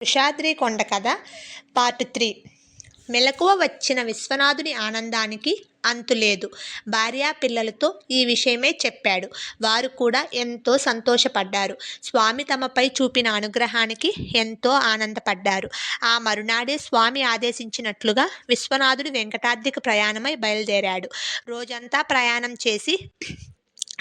వృషాద్రి కొండ కథ పార్ట్ 3. మెలకువ వచ్చిన విశ్వనాథుని ఆనందానికి అంతులేదు. భార్యా పిల్లలతో ఈ విషయమే చెప్పాడు. వారు కూడా ఎంతో సంతోషపడ్డారు. స్వామి తమపై చూపిన అనుగ్రహానికి ఎంతో ఆనందపడ్డారు. ఆ మరునాడే స్వామి ఆదేశించినట్లుగా విశ్వనాథుడు వెంకటాద్రికి ప్రయాణమై బయలుదేరాడు. రోజంతా ప్రయాణం చేసి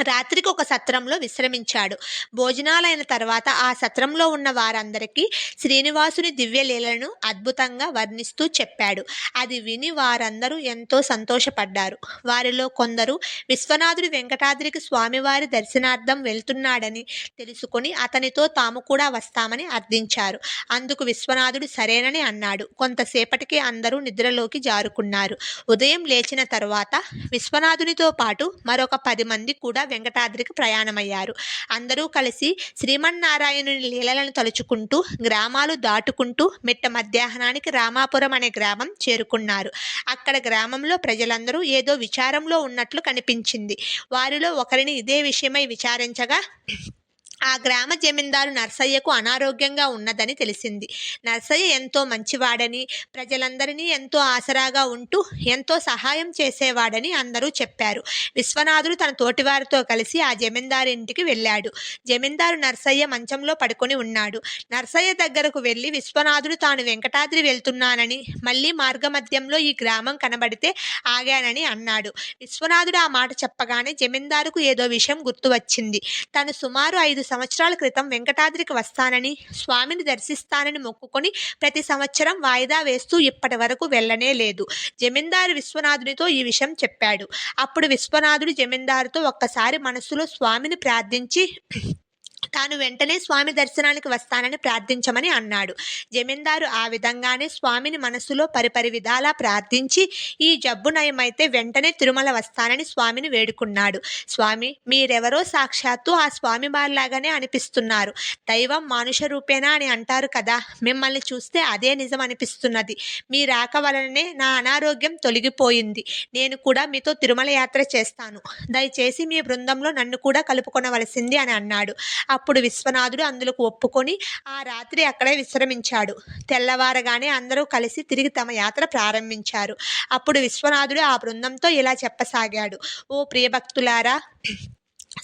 రాత్రికి ఒక సత్రంలో విశ్రమించాడు. భోజనాలైన తర్వాత ఆ సత్రంలో ఉన్న వారందరికీ శ్రీనివాసుని దివ్యలీలను అద్భుతంగా వర్ణిస్తూ చెప్పాడు. అది విని వారందరూ ఎంతో సంతోషపడ్డారు. వారిలో కొందరు విశ్వనాథుడు వెంకటాద్రికి స్వామివారి దర్శనార్థం వెళ్తున్నాడని తెలుసుకొని అతనితో తాము కూడా వస్తామని అర్థించారు. అందుకు విశ్వనాథుడు సరేనని అన్నాడు. కొంతసేపటికి అందరూ నిద్రలోకి జారుకున్నారు. ఉదయం లేచిన తరువాత విశ్వనాథునితో పాటు మరొక 10 మంది కూడా వెంకటాద్రికి ప్రయాణమయ్యారు. అందరూ కలిసి శ్రీమన్నారాయణుని లీలలను తలుచుకుంటూ గ్రామాలు దాటుకుంటూ మిట్ట మధ్యాహ్నానికి రామాపురం అనే గ్రామం చేరుకున్నారు. అక్కడ గ్రామంలో ప్రజలందరూ ఏదో విచారంలో ఉన్నట్లు కనిపించింది. వారిలో ఒకరిని ఇదే విషయమై విచారించగా ఆ గ్రామ జమీందారు నర్సయ్యకు అనారోగ్యంగా ఉన్నదని తెలిసింది. నర్సయ్య ఎంతో మంచివాడని, ప్రజలందరినీ ఎంతో ఆసరాగా ఉంటూ ఎంతో సహాయం చేసేవాడని అందరూ చెప్పారు. విశ్వనాథుడు తన తోటివారితో కలిసి ఆ జమీందారు ఇంటికి వెళ్ళాడు. జమీందారు నర్సయ్య మంచంలో పడుకొని ఉన్నాడు. నర్సయ్య దగ్గరకు వెళ్ళి విశ్వనాథుడు తాను వెంకటాద్రి వెళ్తున్నానని, మళ్ళీ మార్గమధ్యంలో ఈ గ్రామం కనబడితే ఆగానని అన్నాడు. విశ్వనాథుడు ఆ మాట చెప్పగానే జమీందారుకు ఏదో విషయం గుర్తు వచ్చింది. తను సుమారు 5 సంవత్సరాల క్రితం వెంకటాద్రికి వస్తానని, స్వామిని దర్శిస్తానని మొక్కుకొని ప్రతి సంవత్సరం వాయిదా వేస్తూ ఇప్పటి వరకు వెళ్ళనే లేదు. జమీందారు విశ్వనాథునితో ఈ విషయం చెప్పాడు. అప్పుడు విశ్వనాథుడు జమీందారుతో ఒక్కసారి మనస్సులో స్వామిని ప్రార్థించి తాను వెంటనే స్వామి దర్శనానికి వస్తానని ప్రార్థించమని అన్నాడు. జమీందారు ఆ విధంగానే స్వామిని మనసులో పరిపరి విధాలా ప్రార్థించి ఈ జబ్బు నయమైతే వెంటనే తిరుమల వస్తానని స్వామిని వేడుకున్నాడు. స్వామి, మీరెవరో సాక్షాత్తు ఆ స్వామి వారిలాగానే అనిపిస్తున్నారు. దైవం మానుష రూపేనా అని అంటారు కదా, మిమ్మల్ని చూస్తే అదే నిజం అనిపిస్తున్నది. మీ రాక వలననే నా అనారోగ్యం తొలగిపోయింది. నేను కూడా మీతో తిరుమల యాత్ర చేస్తాను. దయచేసి మీ బృందంలో నన్ను కూడా కలుపుకొనవలసింది అని అన్నాడు. అప్పుడు విశ్వనాథుడు అందులకు ఒప్పుకొని ఆ రాత్రి అక్కడే విశ్రమించాడు. తెల్లవారగానే అందరూ కలిసి తిరిగి తమ యాత్ర ప్రారంభించారు. అప్పుడు విశ్వనాథుడు ఆ బృందంతో ఇలా చెప్పసాగాడు. ఓ ప్రియభక్తులారా,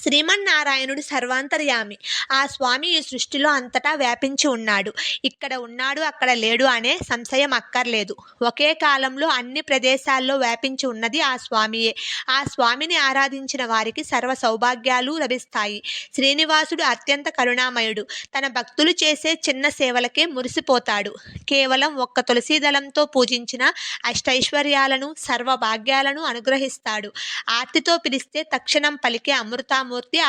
శ్రీమన్నారాయణుడు సర్వాంతర్యామి. ఆ స్వామి ఈ సృష్టిలో అంతటా వ్యాపించి ఉన్నాడు. ఇక్కడ ఉన్నాడు, అక్కడ లేడు అనే సంశయం అక్కర్లేదు. ఒకే కాలంలో అన్ని ప్రదేశాల్లో వ్యాపించి ఉన్నది ఆ స్వామియే. ఆ స్వామిని ఆరాధించిన వారికి సర్వ సౌభాగ్యాలు లభిస్తాయి. శ్రీనివాసుడు అత్యంత కరుణామయుడు. తన భక్తులు చేసే చిన్న సేవలకే మురిసిపోతాడు. కేవలం ఒక్క తులసీదళంతో పూజించిన అష్టైశ్వర్యాలను, సర్వభాగ్యాలను అనుగ్రహిస్తాడు. ఆర్తితో పిలిస్తే తక్షణం పలికే అమృతామూర్తి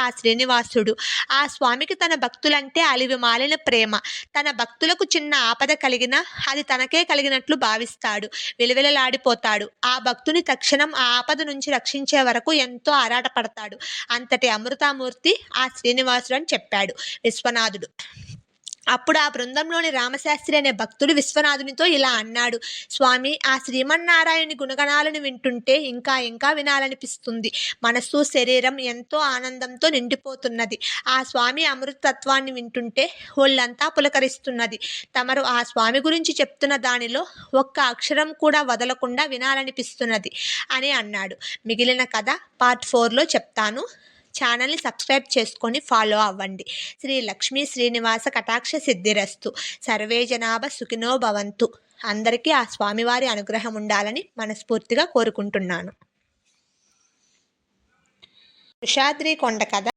ఆ శ్రీనివాసుడు. ఆ స్వామికి తన భక్తులంటే అలివి మాలిన ప్రేమ. తన భక్తులకు చిన్న ఆపద కలిగినా అది తనకే కలిగినట్లు భావిస్తాడు. విలవిలలాడిపోతాడు. ఆ భక్తుని తక్షణం ఆ ఆపద నుంచి రక్షించే వరకు ఎంతో ఆరాటపడతాడు. అంతటి అమృతామూర్తి ఆ శ్రీనివాసుడు అని చెప్పాడు విశ్వనాథుడు. అప్పుడు ఆ బృందంలోని రామశాస్త్రి అనే భక్తుడు విశ్వనాథునితో ఇలా అన్నాడు. స్వామి, ఆ శ్రీమన్నారాయణుని గుణగణాలను వింటుంటే ఇంకా ఇంకా వినాలనిపిస్తుంది. మనస్సు, శరీరం ఎంతో ఆనందంతో నిండిపోతున్నది. ఆ స్వామి అమృతత్వాన్ని వింటుంటే ఒళ్ళంతా పులకరిస్తున్నది. తమరు ఆ స్వామి గురించి చెప్తున్న దానిలో ఒక్క అక్షరం కూడా వదలకుండా వినాలనిపిస్తున్నది అని అన్నాడు. మిగిలిన కథ పార్ట్ 4లో చెప్తాను. ఛానల్ని సబ్స్క్రైబ్ చేసుకొని ఫాలో అవ్వండి. శ్రీ లక్ష్మీ శ్రీనివాస కటాక్ష సిద్ధిరస్తు. సర్వే జనాభ సుఖినో భవంతు. అందరికీ ఆ స్వామివారి అనుగ్రహం ఉండాలని మనస్ఫూర్తిగా కోరుకుంటున్నాను. వృషాద్రి కొండ కథ